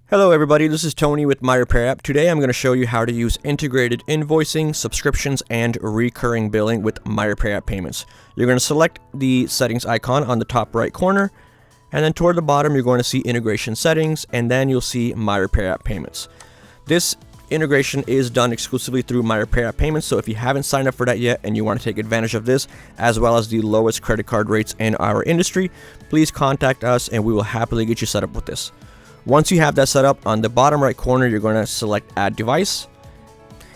Hello everybody, this is Tony with MyRepairApp. Today I'm going to show you how to use integrated invoicing, subscriptions, and recurring billing with MyRepairApp payments. You're going to select the settings icon on the top right corner, and then toward the bottom you're going to see integration settings, and then you'll see MyRepairApp payments. This integration is done exclusively through MyRepairApp payments, so if you haven't signed up for that yet and you want to take advantage of this, as well as the lowest credit card rates in our industry, please contact us and we will happily get you set up with this. Once you have that set up, on the bottom right corner, you're going to select Add Device.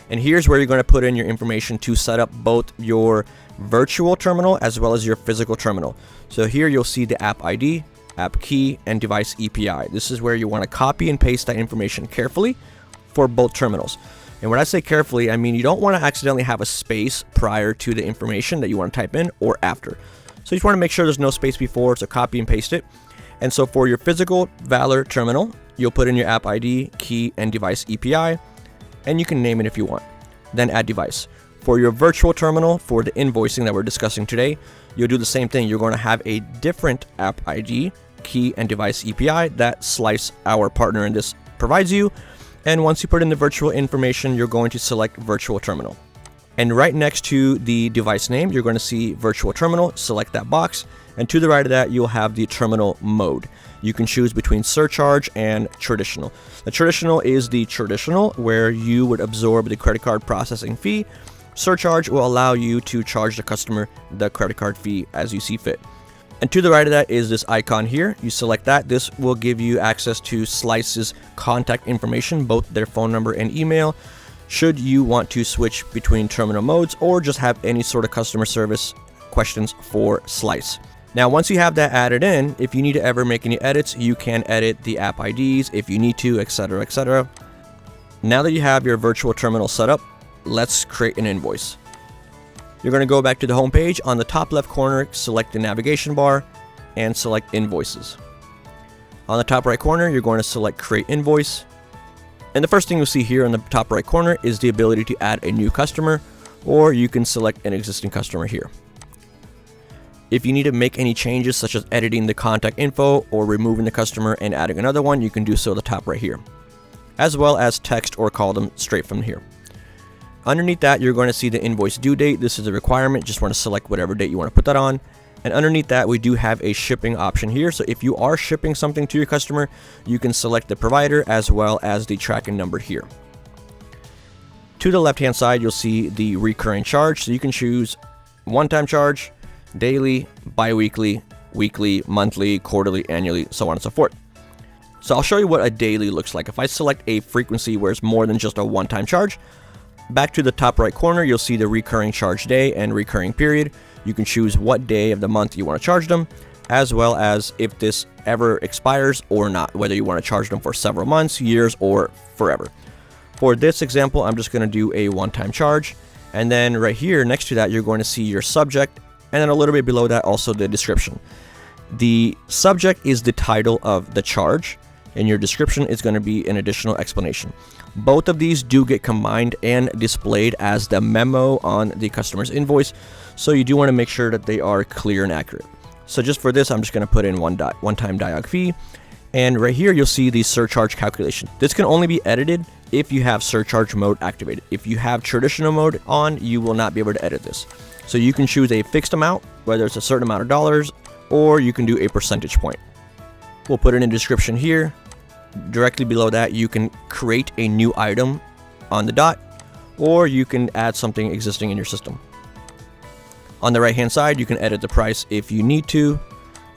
And here's where you're going to put in your information to set up both your virtual terminal as well as your physical terminal. So here you'll see the app ID, app key, and device EPI. This is where you want to copy and paste that information carefully for both terminals. And when I say carefully, I mean you don't want to accidentally have a space prior to the information that you want to type in or after. So you just want to make sure there's no space before, so copy and paste it. And so for your physical Valor terminal, you'll put in your app ID, key, and device EPI, and you can name it if you want. Then add device. For your virtual terminal, for the invoicing that we're discussing today, you'll do the same thing. You're going to have a different app ID, key, and device EPI that Slice, our partner in this, provides you. And once you put in the virtual information, you're going to select virtual terminal. And right next to the device name, you're going to see virtual terminal, select that box. And to the right of that, you'll have the terminal mode. You can choose between surcharge and traditional. The traditional is the traditional where you would absorb the credit card processing fee. Surcharge will allow you to charge the customer the credit card fee as you see fit. And to the right of that is this icon here. You select that. This will give you access to Slice's contact information, both their phone number and email, should you want to switch between terminal modes or just have any sort of customer service questions for Slice. Now, once you have that added in, if you need to ever make any edits, you can edit the app IDs if you need to, etc., etc. Now that you have your virtual terminal set up, let's create an invoice. You're going to go back to the home page. On the top left corner, select the navigation bar and select Invoices. On the top right corner, you're going to select Create Invoice. And the first thing you'll see here in the top right corner is the ability to add a new customer, or you can select an existing customer here. If you need to make any changes, such as editing the contact info or removing the customer and adding another one, you can do so at the top right here, as well as text or call them straight from here. Underneath that, you're going to see the invoice due date. This is a requirement. Just want to select whatever date you want to put that on. And underneath that, we do have a shipping option here. So if you are shipping something to your customer, you can select the provider as well as the tracking number here. To the left-hand side, you'll see the recurring charge. So you can choose one-time charge, daily, bi-weekly, weekly, monthly, quarterly, annually, so on and so forth. So I'll show you what a daily looks like. If I select a frequency where it's more than just a one-time charge, back to the top right corner, you'll see the recurring charge day and recurring period. You can choose what day of the month you want to charge them, as well as if this ever expires or not, whether you want to charge them for several months, years, or forever. For this example, I'm just going to do a one-time charge. And then right here next to that, you're going to see your subject, and then a little bit below that, also the description. The subject is the title of the charge, and your description is going to be an additional explanation. Both of these do get combined and displayed as the memo on the customer's invoice, so you do want to make sure that they are clear and accurate. So just for this, I'm just going to put in one-time diag fee, and right here you'll see the surcharge calculation. This can only be edited if you have surcharge mode activated. If you have traditional mode on, you will not be able to edit this. So you can choose a fixed amount, whether it's a certain amount of dollars, or you can do a percentage point. We'll put in a description here. Directly below that, you can create a new item on the dot, or you can add something existing in your system. On the right hand side, you can edit the price if you need to,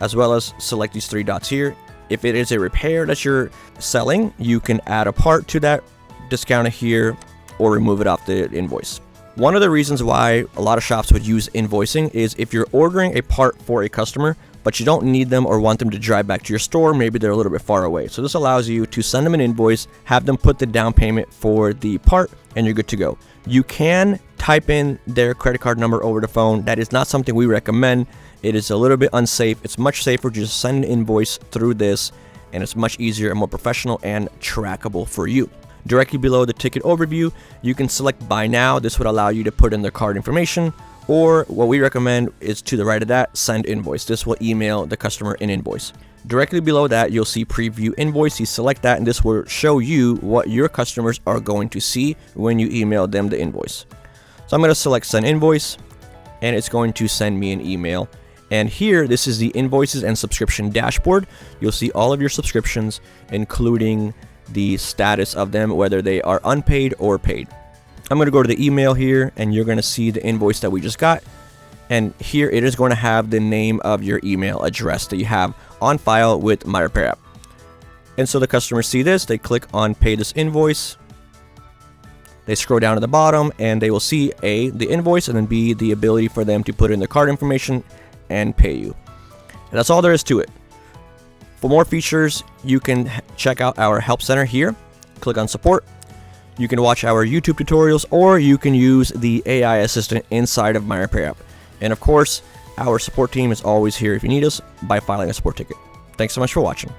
as well as select these three dots here. If it is a repair that you're selling, you can add a part to that, discount it here, or remove it off the invoice. One of the reasons why a lot of shops would use invoicing is if you're ordering a part for a customer, but you don't need them or want them to drive back to your store, maybe they're a little bit far away. So this allows you to send them an invoice, have them put the down payment for the part, and you're good to go. You can type in their credit card number over the phone. That is not something we recommend. It is a little bit unsafe. It's much safer to just send an invoice through this, and it's much easier and more professional and trackable for you. Directly below the ticket overview, you can select Buy Now. This would allow you to put in their card information, or what we recommend is to the right of that, Send Invoice. This will email the customer an invoice. Directly below that, you'll see preview invoice. You select that and this will show you what your customers are going to see when you email them the invoice. So I'm going to select send invoice and it's going to send me an email. And here, this is the invoices and subscription dashboard. You'll see all of your subscriptions, including the status of them, whether they are unpaid or paid. I'm going to go to the email here and you're going to see the invoice that we just got. And here it is going to have the name of your email address that you have on file with MyRepairApp. And so the customers see this, they click on pay this invoice. They scroll down to the bottom and they will see A, the invoice, and then B, the ability for them to put in their card information and pay you. And that's all there is to it. For more features, you can check out our help center here. Click on support. You can watch our YouTube tutorials, or you can use the AI assistant inside of MyRepairApp. And of course, our support team is always here if you need us by filing a support ticket. Thanks so much for watching.